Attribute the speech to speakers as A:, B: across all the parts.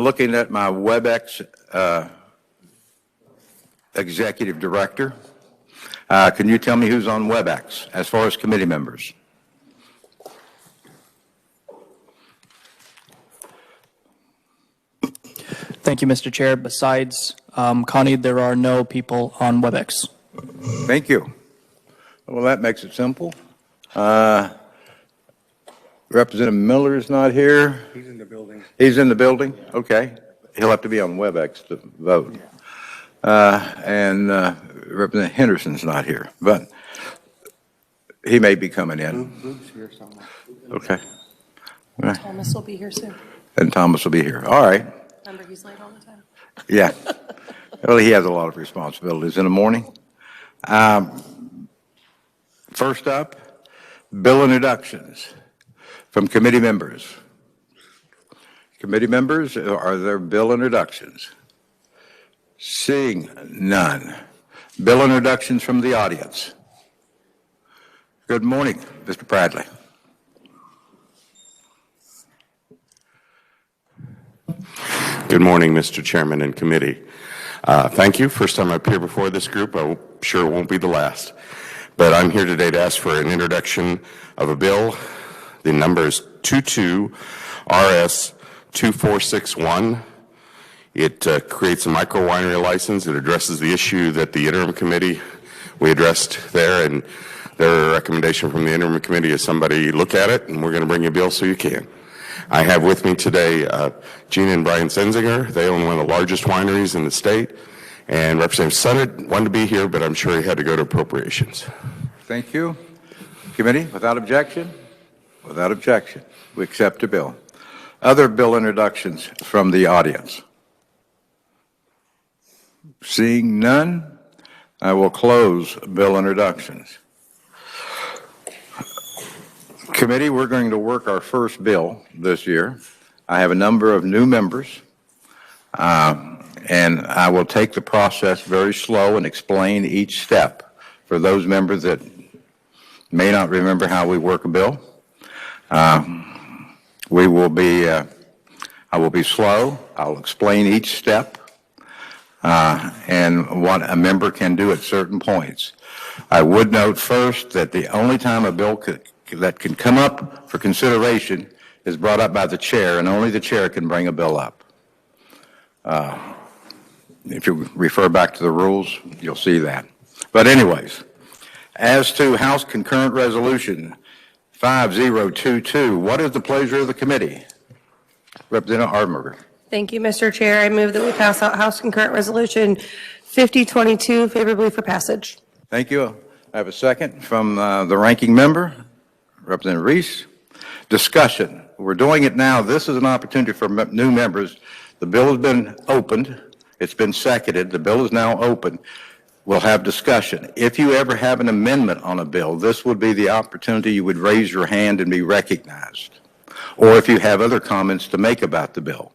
A: looking at my WebEx executive director. Can you tell me who's on WebEx as far as committee members?
B: Thank you, Mr. Chair. Besides Connie, there are no people on WebEx.
A: Thank you. Well, that makes it simple. Representative Miller is not here.
C: He's in the building.
A: He's in the building? Okay. He'll have to be on WebEx to vote. And Representative Henderson's not here, but he may be coming in.
C: Luke's here somewhere.
A: Okay.
D: Thomas will be here soon.
A: And Thomas will be here. All right.
D: Remember, he's late all the time.
A: Yeah. Well, he has a lot of responsibilities in the morning. First up, bill introductions from committee members. Committee members, are there bill introductions? Seeing none. Bill introductions from the audience. Good morning, Mr. Bradley.
E: Good morning, Mr. Chairman and committee. Thank you. First time I appear before this group. I'm sure it won't be the last. But I'm here today to ask for an introduction of a bill. The number is 22 RS 2461. It creates a micro winery license. It addresses the issue that the interim committee we addressed there, and their recommendation from the interim committee is somebody look at it, and we're going to bring you a bill so you can. I have with me today Gina and Brian Senzinger. They own one of the largest wineries in the state, and Representative Sunnett wanted to be here, but I'm sure he had to go to appropriations.
A: Thank you. Committee, without objection? Without objection, we accept the bill. Other bill introductions from the audience? Seeing none, I will close bill introductions. Committee, we're going to work our first bill this year. I have a number of new members, and I will take the process very slow and explain each step for those members that may not remember how we work a bill. I will be slow. I'll explain each step and what a member can do at certain points. I would note first that the only time a bill that can come up for consideration is brought up by the chair, and only the chair can bring a bill up. If you refer back to the rules, you'll see that. But anyways, as to House Concurrent Resolution 5022, what is the pleasure of the committee? Representative Ardberger.
D: Thank you, Mr. Chair. I move that we pass out House Concurrent Resolution 5022 favorably for passage.
A: Thank you. I have a second from the ranking member, Representative Reese. Discussion. We're doing it now. This is an opportunity for new members. The bill has been opened. It's been seconded. The bill is now open. We'll have discussion. If you ever have an amendment on a bill, this would be the opportunity you would raise your hand and be recognized. Or if you have other comments to make about the bill,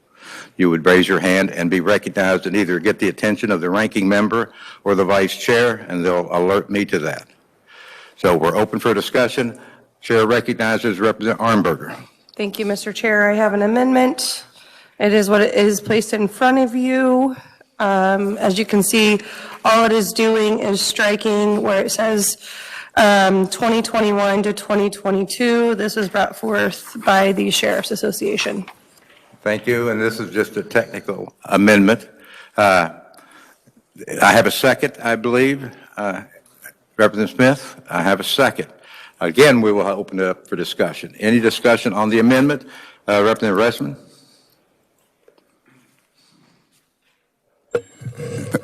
A: you would raise your hand and be recognized and either get the attention of the ranking member or the vice chair, and they'll alert me to that. So we're open for discussion. Chair recognizes Representative Ardberger.
D: Thank you, Mr. Chair. I have an amendment. It is what it is placed in front of you. As you can see, all it is doing is striking where it says 2021 to 2022. This was brought forth by the Sheriff's Association.
A: Thank you, and this is just a technical amendment. I have a second, I believe. Representative Smith, I have a second. Again, we will open it up for discussion. Any discussion on the amendment? Representative Ressman.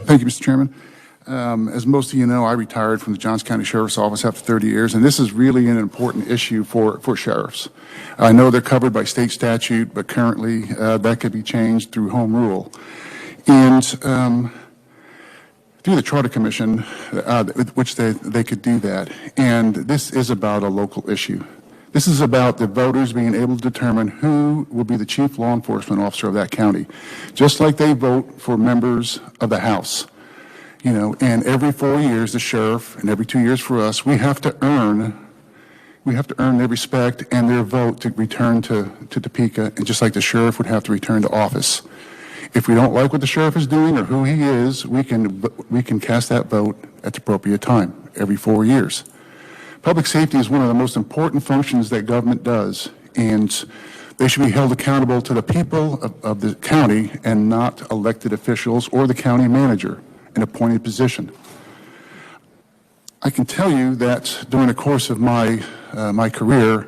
F: Thank you, Mr. Chairman. As most of you know, I retired from the Johnson County Sheriff's Office after 30 years, and this is really an important issue for sheriffs. I know they're covered by state statute, but currently that could be changed through home rule. And through the Charter Commission, which they could do that. And this is about a local issue. This is about the voters being able to determine who will be the chief law enforcement officer of that county, just like they vote for members of the House. You know, and every 4 years, the sheriff, and every 2 years for us, we have to earn their respect and their vote to return to Topeka, and just like the sheriff would have to return to office. If we don't like what the sheriff is doing or who he is, we can cast that vote at the appropriate time, every 4 years. Public safety is one of the most important functions that government does, and they should be held accountable to the people of the county and not elected officials or the county manager, an appointed position. I can tell you that during the course of my career,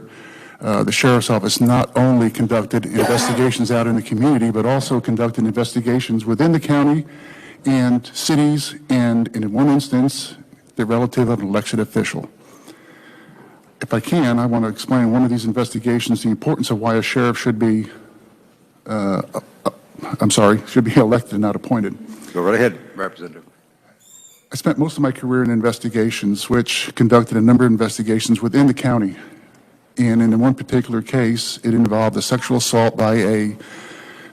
F: the Sheriff's Office not only conducted investigations out in the community, but also conducted investigations within the county and cities, and in one instance, the relative of an elected official. If I can, I want to explain one of these investigations, the importance of why a sheriff should be, should be elected and not appointed.
A: Go right ahead, Representative.
F: I spent most of my career in investigations, which conducted a number of investigations within the county. And in one particular case, it involved a sexual assault by a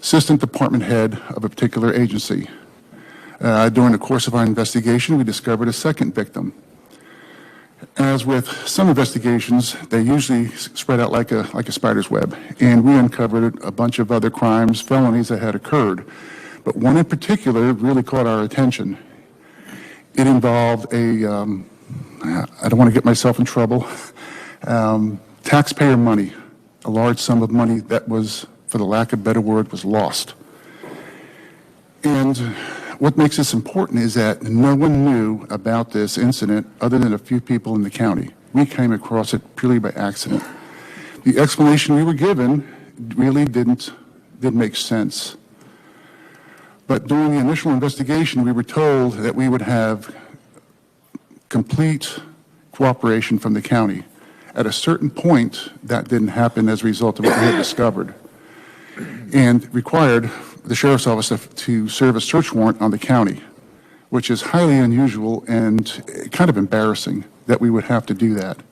F: assistant department head of a particular agency. During the course of our investigation, we discovered a second victim. As with some investigations, they usually spread out like a spider's web, and we uncovered a bunch of other crimes, felonies that had occurred. But one in particular really caught our attention. It involved I don't want to get myself in trouble, taxpayer money, a large sum of money that was, for the lack of a better word, was lost. And what makes this important is that no one knew about this incident other than a few people in the county. We came across it purely by accident. The explanation we were given really didn't make sense. But during the initial investigation, we were told that we would have complete cooperation from the county. At a certain point, that didn't happen as a result of what we had discovered, and required the Sheriff's Office to serve a search warrant on the county, which is highly unusual and kind of embarrassing that we would have to do that.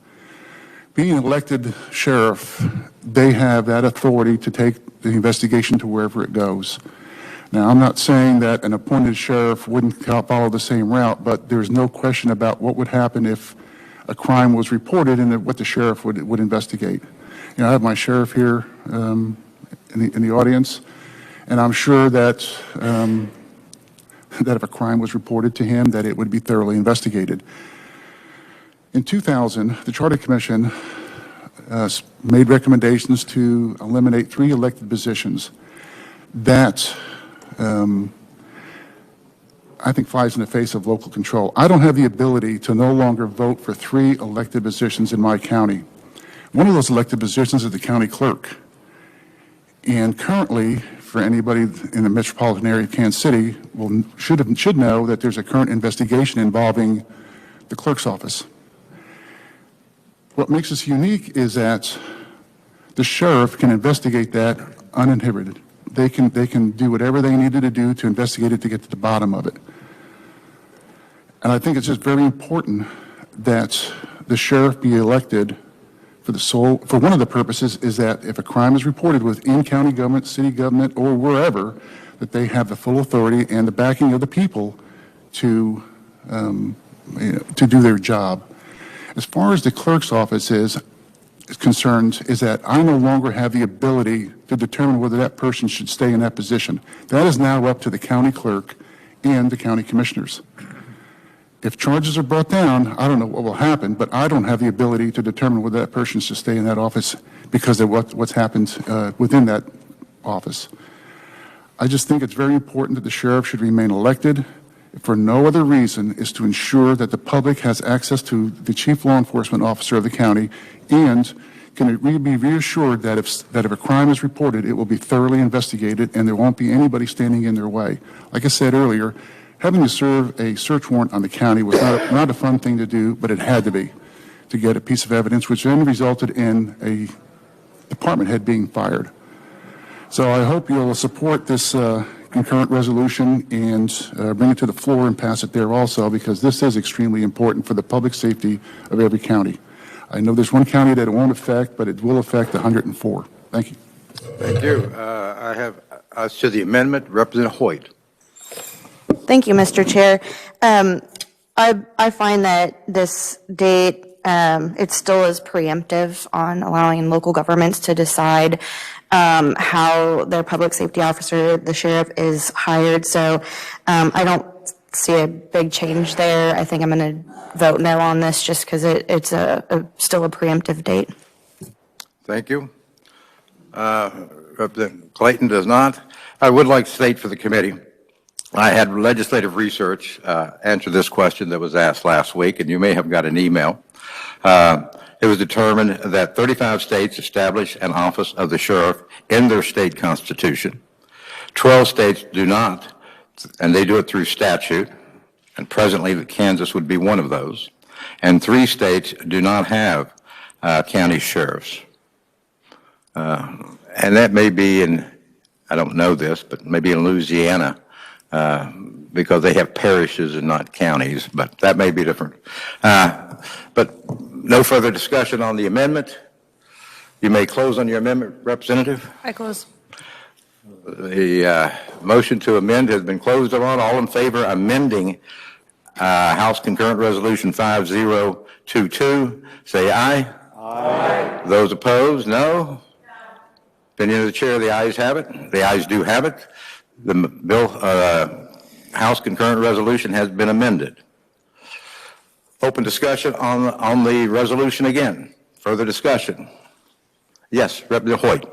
F: Being an elected sheriff, they have that authority to take the investigation to wherever it goes. Now, I'm not saying that an appointed sheriff wouldn't follow the same route, but there's no question about what would happen if a crime was reported and what the sheriff would investigate. You know, I have my sheriff here in the audience, and I'm sure that that if a crime was reported to him, that it would be thoroughly investigated. In 2000, the Charter Commission made recommendations to eliminate 3 elected positions. That I think flies in the face of local control. I don't have the ability to no longer vote for 3 elected positions in my county. One of those elected positions is the county clerk. And currently, for anybody in the metropolitan area of Kansas City, should know that there's a current investigation involving the clerk's office. What makes us unique is that the sheriff can investigate that uninhibited. They can do whatever they needed to do to investigate it to get to the bottom of it. And I think it's just very important that the sheriff be elected for one of the purposes is that if a crime is reported within county government, city government, or wherever, that they have the full authority and the backing of the people to do their job. As far as the clerk's office is concerned, is that I no longer have the ability to determine whether that person should stay in that position. That is now up to the county clerk and the county commissioners. If charges are brought down, I don't know what will happen, but I don't have the ability to determine whether that person should stay in that office because of what's happened within that office. I just think it's very important that the sheriff should remain elected for no other reason is to ensure that the public has access to the chief law enforcement officer of the county and can be reassured that if a crime is reported, it will be thoroughly investigated and there won't be anybody standing in their way. Like I said earlier, having to serve a search warrant on the county was not a fun thing to do, but it had to be, to get a piece of evidence, which then resulted in a department head being fired. So I hope you'll support this concurrent resolution and bring it to the floor and pass it there also, because this is extremely important for the public safety of every county. I know there's one county that it won't affect, but it will affect 104. Thank you.
A: Thank you. I have, as to the amendment, Representative Hoyt.
C: Thank you, Mr. Chair. I find that this date, it still is preemptive on allowing local governments to decide how their public safety officer, the sheriff, is hired. So I don't see a big change there. I think I'm going to vote no on this just because it's still a preemptive date.
A: Thank you. Representative Clayton does not. I would like to state for the committee, I had legislative research answer this question that was asked last week, and you may have got an email. It was determined that 35 states establish an office of the sheriff in their state constitution. 12 states do not, and they do it through statute, and presently Kansas would be one of those. And 3 states do not have county sheriffs. And that may be in, I don't know this, but maybe in Louisiana, because they have parishes and not counties, but that may be different. But no further discussion on the amendment. You may close on your amendment, Representative.
D: I close.
A: The motion to amend has been closed on. All in favor amending House Concurrent Resolution 5022, say aye. Aye. Those opposed, no. Opinion of the chair, the ayes have it. The ayes do have it. The bill, House Concurrent Resolution has been amended. Open discussion on the resolution again. Further discussion. Yes, Representative Hoyt.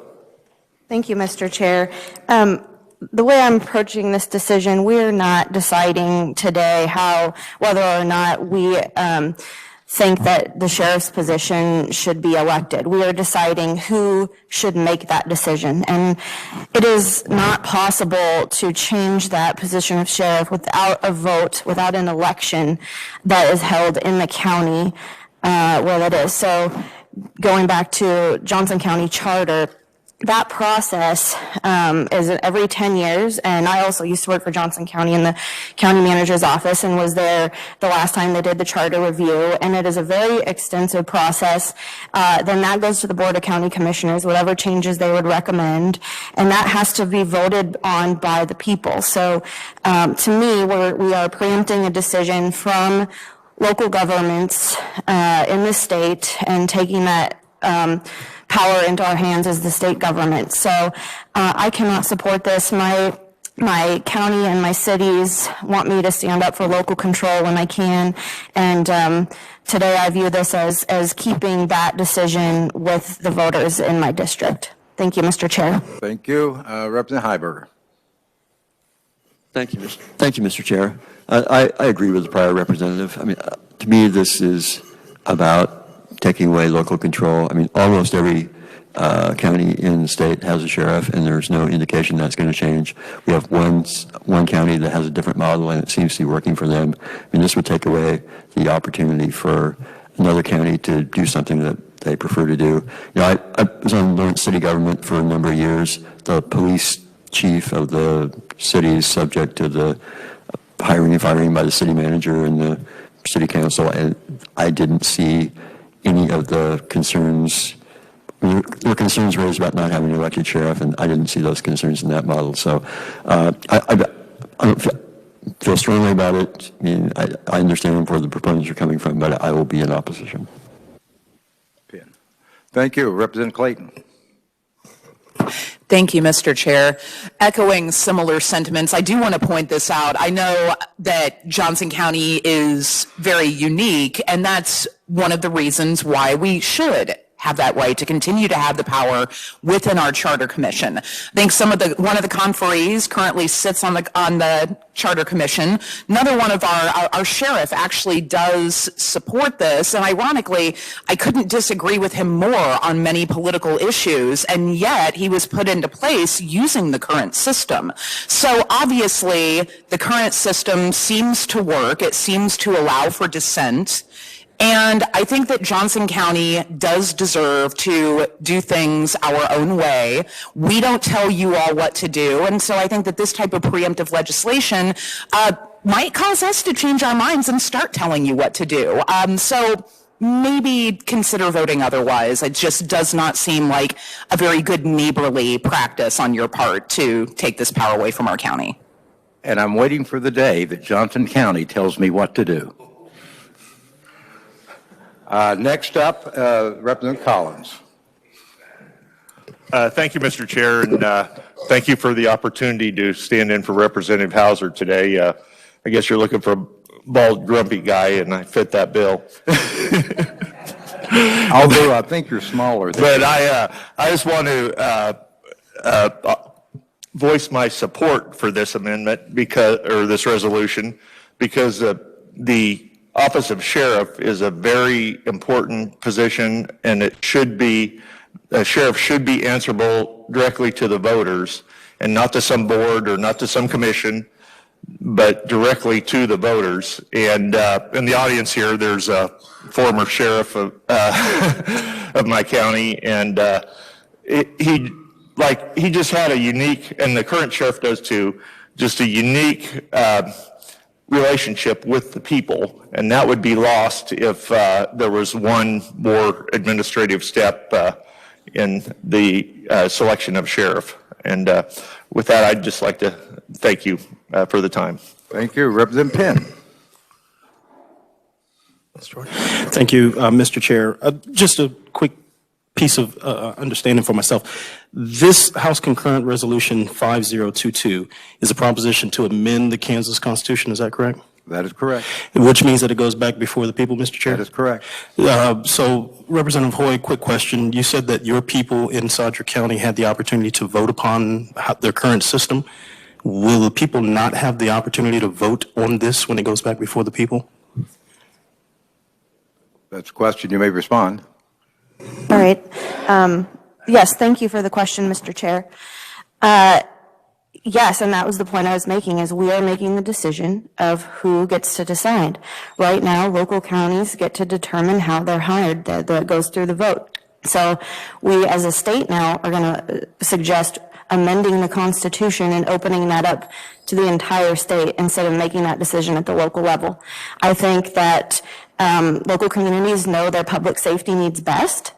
C: Thank you, Mr. Chair. The way I'm approaching this decision, we're not deciding today whether or not we think that the sheriff's position should be elected. We are deciding who should make that decision. And it is not possible to change that position of sheriff without a vote, without an election that is held in the county where that is. So going back to Johnson County Charter, that process is every 10 years, and I also used to work for Johnson County in the county manager's office and was there the last time they did the charter review, and it is a very extensive process. Then that goes to the Board of County Commissioners, whatever changes they would recommend, and that has to be voted on by the people. So to me, we are preempting a decision from local governments in the state and taking that power into our hands as the state government. So I cannot support this. My county and my cities want me to stand up for local control when I can. And today I view this as keeping that decision with the voters in my district. Thank you, Mr. Chair.
A: Thank you. Representative Heiberger.
G: Thank you, Mr. Chair. I agree with the prior representative. I mean, to me, this is about taking away local control. I mean, almost every county in the state has a sheriff, and there's no indication that's going to change. We have one county that has a different model, and it seems to be working for them. I mean, this would take away the opportunity for another county to do something that they prefer to do. You know, I was on Lawrence City government for a number of years. The police chief of the city is subject to the hiring and firing by the city manager and the city council, and I didn't see any of the concerns. There were concerns raised about not having an elected sheriff, and I didn't see those concerns in that model. So I don't feel strongly about it. I mean, I understand where the proponents are coming from, but I will be in opposition.
A: Thank you. Representative Clayton.
H: Thank you, Mr. Chair. Echoing similar sentiments, I do want to point this out. I know that Johnson County is very unique, and that's one of the reasons why we should have that right to continue to have the power within our charter commission. I think one of the conferees currently sits on the charter commission. Another one of our sheriff actually does support this, and ironically, I couldn't disagree with him more on many political issues, and yet he was put into place using the current system. So obviously, the current system seems to work. It seems to allow for dissent. And I think that Johnson County does deserve to do things our own way. We don't tell you all what to do. And so I think that this type of preemptive legislation might cause us to change our minds and start telling you what to do. So maybe consider voting otherwise. It just does not seem like a very good neighborly practice on your part to take this power away from our county.
A: And I'm waiting for the day that Johnson County tells me what to do. Next up, Representative Collins.
I: Thank you, Mr. Chair, and thank you for the opportunity to stand in for Representative Hauser today. I guess you're looking for a bald, grumpy guy, and I fit that bill.
A: Although I think you're smaller than.
I: But I just want to voice my support for this amendment this resolution, because the office of sheriff is a very important position, and a sheriff should be answerable directly to the voters, and not to some board or not to some commission, but directly to the voters. And in the audience here, there's a former sheriff of, of my county, and he just had a unique, and the current sheriff does too, just a unique relationship with the people, and that would be lost if there was one more administrative step in the selection of sheriff. And with that, I'd just like to thank you for the time.
A: Thank you. Representative Penn.
J: Thank you, Mr. Chair. Just a quick piece of understanding for myself. This House Concurrent Resolution 5022 is a proposition to amend the Kansas Constitution. Is that correct?
A: That is correct.
J: Which means that it goes back before the people, Mr. Chair?
A: That is correct.
J: So, Representative Hoy, quick question. You said that your people inside your county had the opportunity to vote upon their current system. Will the people not have the opportunity to vote on this when it goes back before the people?
A: That's a question. You may respond.
C: All right. Yes, thank you for the question, Mr. Chair. Yes, and that was the point I was making, is we are making the decision of who gets to decide. Right now, local counties get to determine how they're hired. That goes through the vote. So we, as a state now, are going to suggest amending the Constitution and opening that up to the entire state instead of making that decision at the local level. I think that local communities know their public safety needs best.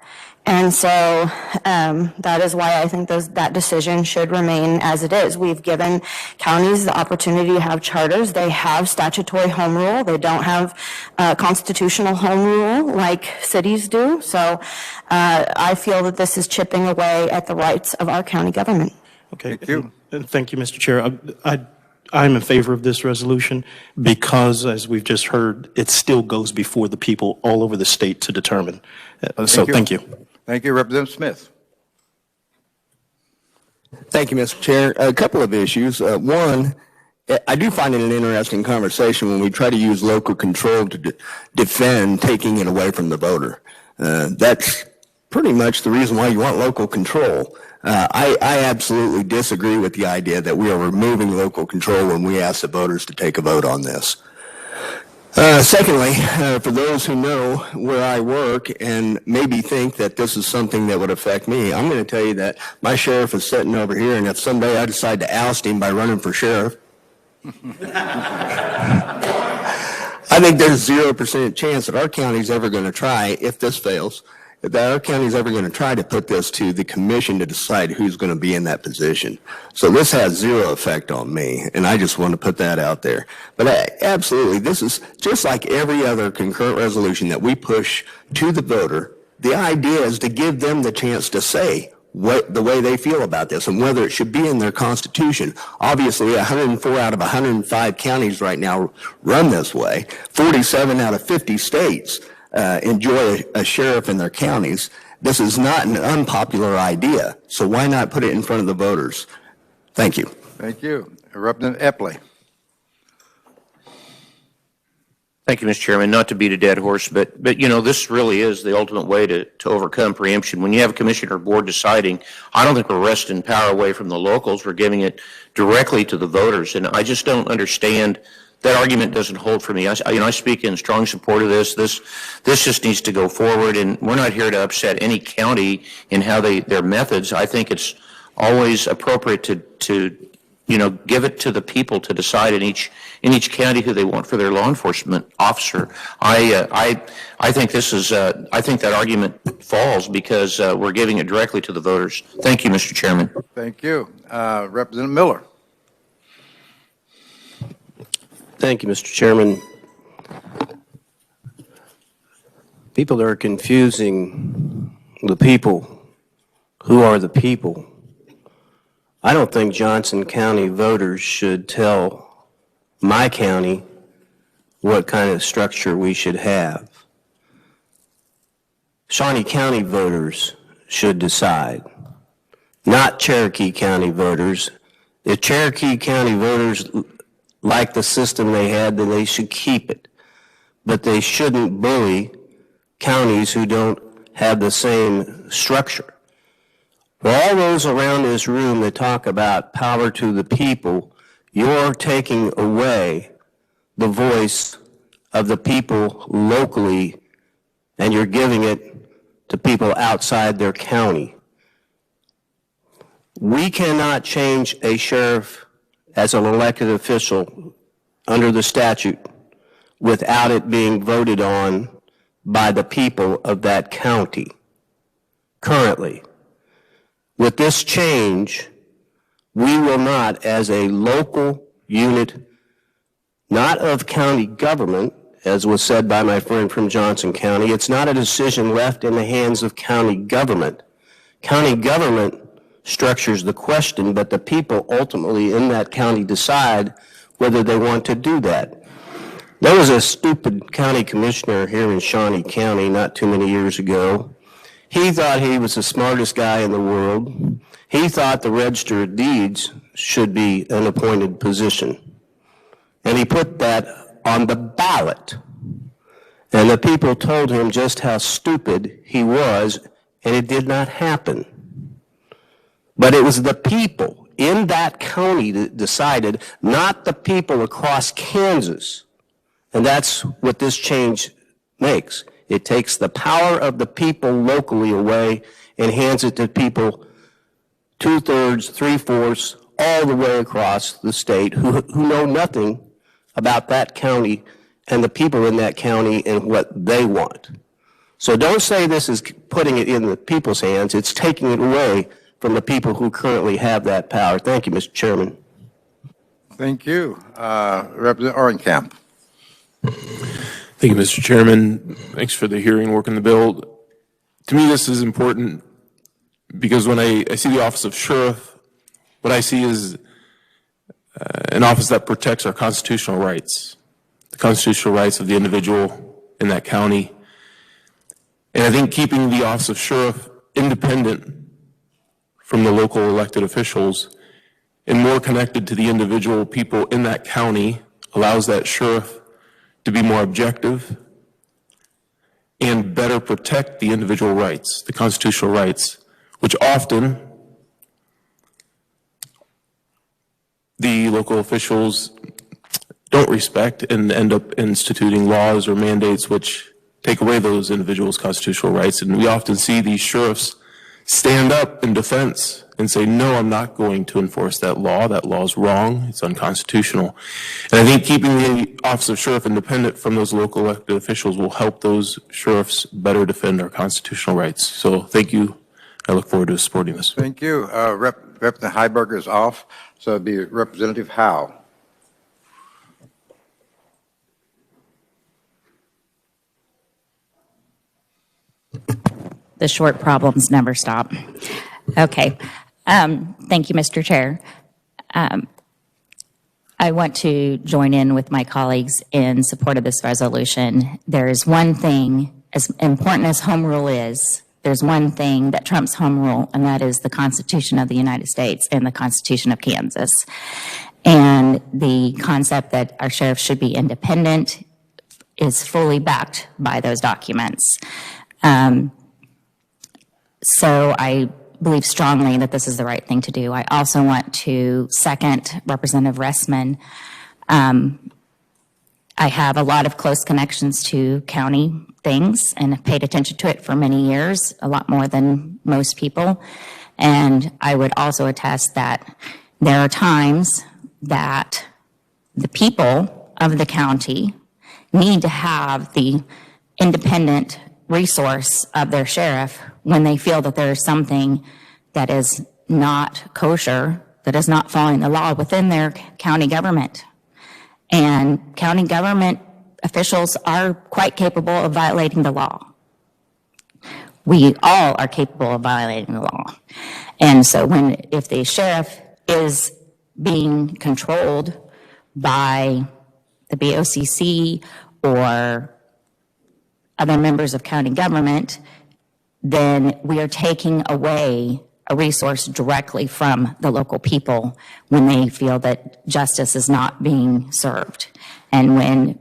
C: And so that is why I think that decision should remain as it is. We've given counties the opportunity to have charters. They have statutory home rule. They don't have constitutional home rule like cities do. So I feel that this is chipping away at the rights of our county government.
J: Okay.
A: Thank you.
J: And thank you, Mr. Chair. I'm in favor of this resolution because, as we've just heard, it still goes before the people all over the state to determine. So thank you.
A: Thank you. Representative Smith.
K: Thank you, Mr. Chair. A couple of issues. One, I do find it an interesting conversation when we try to use local control to defend taking it away from the voter. That's pretty much the reason why you want local control. I absolutely disagree with the idea that we are removing local control when we ask the voters to take a vote on this. Secondly, for those who know where I work and maybe think that this is something that would affect me, I'm going to tell you that my sheriff is sitting over here, and if someday I decide to oust him by running for sheriff, I think there's 0% chance that our county's ever going to try, if this fails, that our county's ever going to try to put this to the commission to decide who's going to be in that position. So this has zero effect on me, and I just want to put that out there. But absolutely, this is just like every other concurrent resolution that we push to the voter. The idea is to give them the chance to say the way they feel about this and whether it should be in their constitution. Obviously, 104 out of 105 counties right now run this way. 47 out of 50 states enjoy a sheriff in their counties. This is not an unpopular idea, so why not put it in front of the voters? Thank you.
A: Thank you. Representative Epley.
L: Thank you, Mr. Chairman. Not to beat a dead horse, but you know, this really is the ultimate way to overcome preemption. When you have a commission or board deciding, I don't think we're wresting power away from the locals. We're giving it directly to the voters, and I just don't understand. That argument doesn't hold for me. I speak in strong support of this. This just needs to go forward, and we're not here to upset any county in how their methods. I think it's always appropriate to give it to the people to decide in each county who they want for their law enforcement officer. I think this is I think that argument falls because we're giving it directly to the voters. Thank you, Mr. Chairman.
A: Thank you. Representative Miller.
M: Thank you, Mr. Chairman. People are confusing the people who are the people? I don't think Johnson County voters should tell my county what kind of structure we should have. Shawnee County voters should decide, not Cherokee County voters. If Cherokee County voters like the system they had, then they should keep it. But they shouldn't bully counties who don't have the same structure. For all those around this room that talk about power to the people, you're taking away the voice of the people locally, and you're giving it to people outside their county. We cannot change a sheriff as an elected official under the statute without it being voted on by the people of that county. Currently, with this change, we will not, as a local unit, not of county government, as was said by my friend from Johnson County, it's not a decision left in the hands of county government. County government structures the question, but the people ultimately in that county decide whether they want to do that. There was a stupid county commissioner here in Shawnee County not too many years ago. He thought he was the smartest guy in the world. He thought the Register of Deeds should be an appointed position. And he put that on the ballot. And the people told him just how stupid he was, and it did not happen. But it was the people in that county that decided, not the people across Kansas. And that's what this change makes. It takes the power of the people locally away and hands it to people 2/3, 3/4, all the way across the state who know nothing about that county and the people in that county and what they want. So don't say this is putting it in the people's hands. It's taking it away from the people who currently have that power. Thank you, Mr. Chairman.
A: Thank you. Representative Orenkamp.
N: Thank you, Mr. Chairman. Thanks for the hearing, working the bill. To me, this is important because when I see the office of sheriff, what I see is an office that protects our constitutional rights, the constitutional rights of the individual in that county. And I think keeping the office of sheriff independent from the local elected officials and more connected to the individual people in that county allows that sheriff to be more objective and better protect the individual rights, the constitutional rights, which often the local officials don't respect and end up instituting laws or mandates which take away those individuals' constitutional rights. And we often see these sheriffs stand up in defense and say, no, I'm not going to enforce that law. That law is wrong. It's unconstitutional. And I think keeping the office of sheriff independent from those local elected officials will help those sheriffs better defend our constitutional rights. So thank you. I look forward to supporting this.
A: Thank you. Representative Heiberger is off, so it'd be Representative Howe.
O: The short problems never stop. Okay. Thank you, Mr. Chair. I want to join in with my colleagues in support of this resolution. There is one thing, as important as home rule is, there's one thing that trumps home rule, and that is the Constitution of the United States and the Constitution of Kansas. And the concept that our sheriff should be independent is fully backed by those documents. So I believe strongly that this is the right thing to do. I also want to second Representative Ressman. I have a lot of close connections to county things and have paid attention to it for many years, a lot more than most people. And I would also attest that there are times that the people of the county need to have the independent resource of their sheriff when they feel that there is something that is not kosher, that is not following the law within their county government. And county government officials are quite capable of violating the law. we all are capable of violating the law. And so if the sheriff is being controlled by the BOCC or other members of county government, then we are taking away a resource directly from the local people when they feel that justice is not being served, and when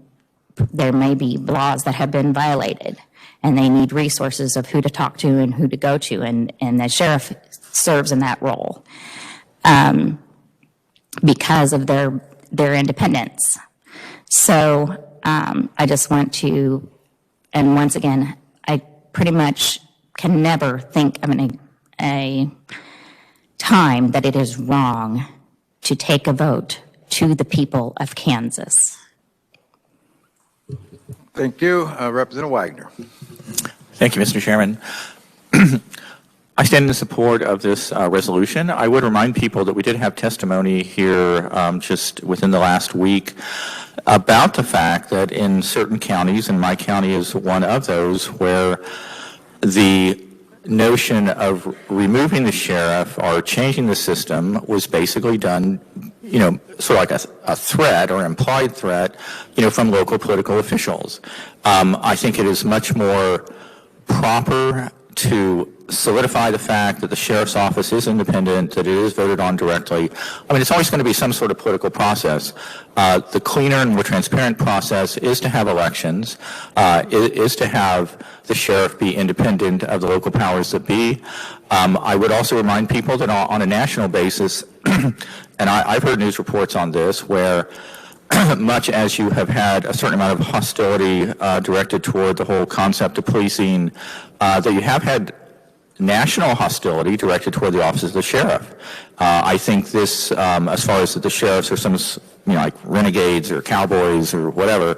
O: there may be laws that have been violated and they need resources of who to talk to and who to go to, and the sheriff serves in that role because of their independence. So I just want to, and once again, I pretty much can never think of a time that it is wrong to take a vote to the people of Kansas.
A: Thank you. Representative Wagner.
P: Thank you, Mr. Chairman. I stand in support of this resolution. I would remind people that we did have testimony here just within the last week about the fact that in certain counties, and my county is one of those, where the notion of removing the sheriff or changing the system was basically done, sort of like a threat or implied threat, from local political officials. I think it is much more proper to solidify the fact that the sheriff's office is independent, that it is voted on directly. I mean, it's always going to be some sort of political process. The cleaner and more transparent process is to have elections, is to have the sheriff be independent of the local powers that be. I would also remind people that on a national basis, and I've heard news reports on this, where much as you have had a certain amount of hostility directed toward the whole concept of policing, that you have had national hostility directed toward the office of the sheriff. I think this, as far as that the sheriffs are some, like renegades or cowboys or whatever,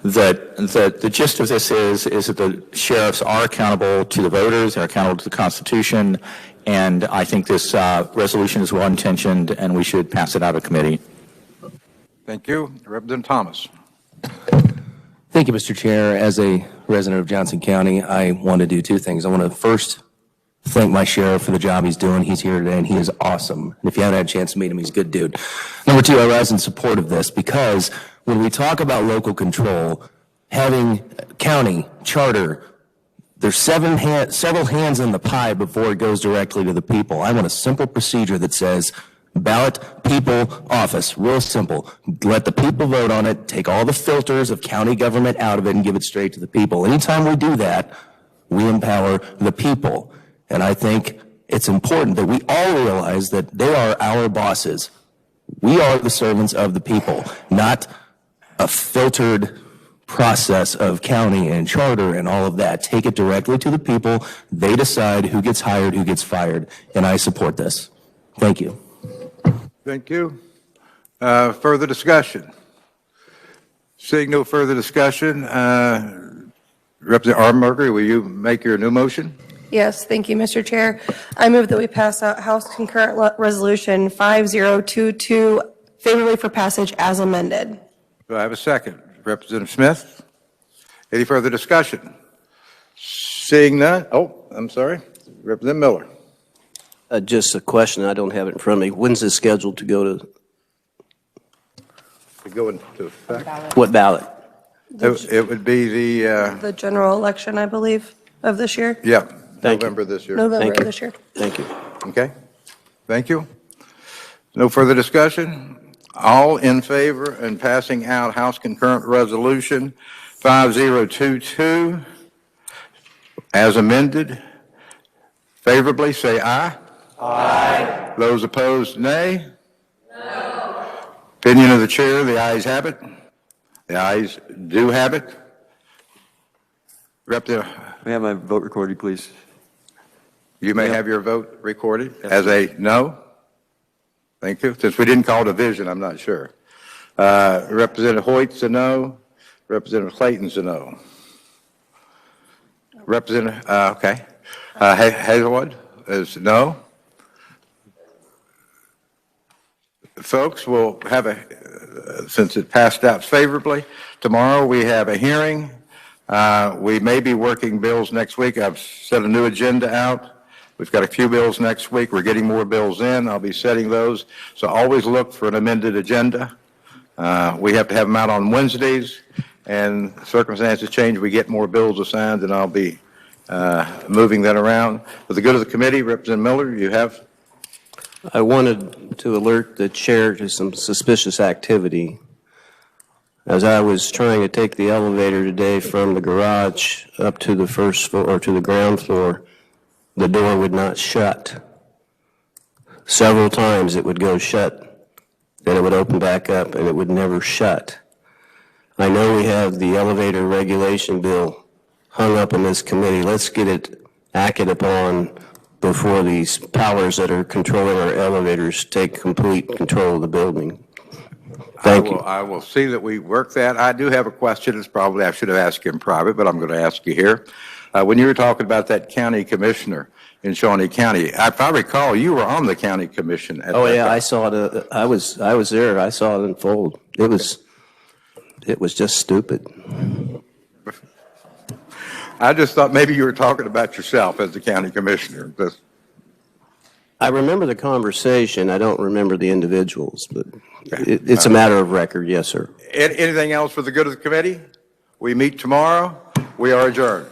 P: that the gist of this is that the sheriffs are accountable to the voters, they're accountable to the Constitution, and I think this resolution is well-intentioned, and we should pass it out of committee.
A: Thank you. Representative Thomas.
Q: Thank you, Mr. Chair. As a resident of Johnson County, I want to do two things. I want to first thank my sheriff for the job he's doing. He's here today, and he is awesome. And if you haven't had a chance to meet him, he's a good dude. Number two, I rise in support of this because when we talk about local control, having county, charter, there's several hands in the pie before it goes directly to the people. I want a simple procedure that says ballot, people, office. Real simple. Let the people vote on it, take all the filters of county government out of it, and give it straight to the people. Anytime we do that, we empower the people. And I think it's important that we all realize that they are our bosses. We are the servants of the people, not a filtered process of county and charter and all of that. Take it directly to the people. They decide who gets hired, who gets fired, and I support this. Thank you.
A: Thank you. Further discussion? Seeing no further discussion, Representative Armenberger, will you make your new motion?
D: Yes, thank you, Mr. Chair. I move that we pass out House Concurrent Resolution 5022 favorably for passage as amended.
A: Do I have a second? Representative Smith? Any further discussion? Seeing none, I'm sorry, Representative Miller.
M: Just a question, I don't have it in front of me. When's this scheduled to go to?
A: To go into effect?
M: What ballot?
A: It would be
D: The general election, I believe, of this year.
A: yeah,
M: Thank
A: November this year.
D: November of this year.
M: Thank you.
A: Okay, thank you. No further discussion? All in favor in passing out House Concurrent Resolution 5022 as amended, favorably say aye. Aye. Those opposed, nay. No. Opinion of the chair, the ayes have it. The ayes do have it. Representative,
G: May I have my vote recorded, please?
A: you may have your vote recorded as a no. Thank you. Since we didn't call division, I'm not sure. Representative Hoyt's a no. Representative Clayton's a no. Representative, okay. Hazelwood is no. Folks, we'll have since it passed out favorably, tomorrow we have a hearing We may be working bills next week. I've set a new agenda out. We've got a few bills next week. We're getting more bills in. I'll be setting those. So always look for an amended agenda. We have to have them out on Wednesdays, and circumstances change. We get more bills assigned, and I'll be moving that around. For the good of the committee, Representative Miller, you have?
M: I wanted to alert the chair to some suspicious activity. As I was trying to take the elevator today from the garage up to the first floor, or to the ground floor, the door would not shut. Several times it would go shut, then it would open back up, and it would never shut. I know we have the elevator regulation bill hung up in this committee. Let's get it acted upon before these powers that are controlling our elevators take complete control of the building. Thank you.
A: I will see that we work that. I do have a question. It's probably I should have asked you in private, but I'm going to ask you here. When you were talking about that county commissioner in Shawnee County, if I recall, you were on the county commission.
M: Oh yeah, I saw it. I was there. I saw it unfold. It was just stupid.
A: I just thought maybe you were talking about yourself as the county commissioner.
M: I remember the conversation. I don't remember the individuals, but it's a matter of record. Yes, sir.
A: Anything else for the good of the committee? We meet tomorrow. We are adjourned.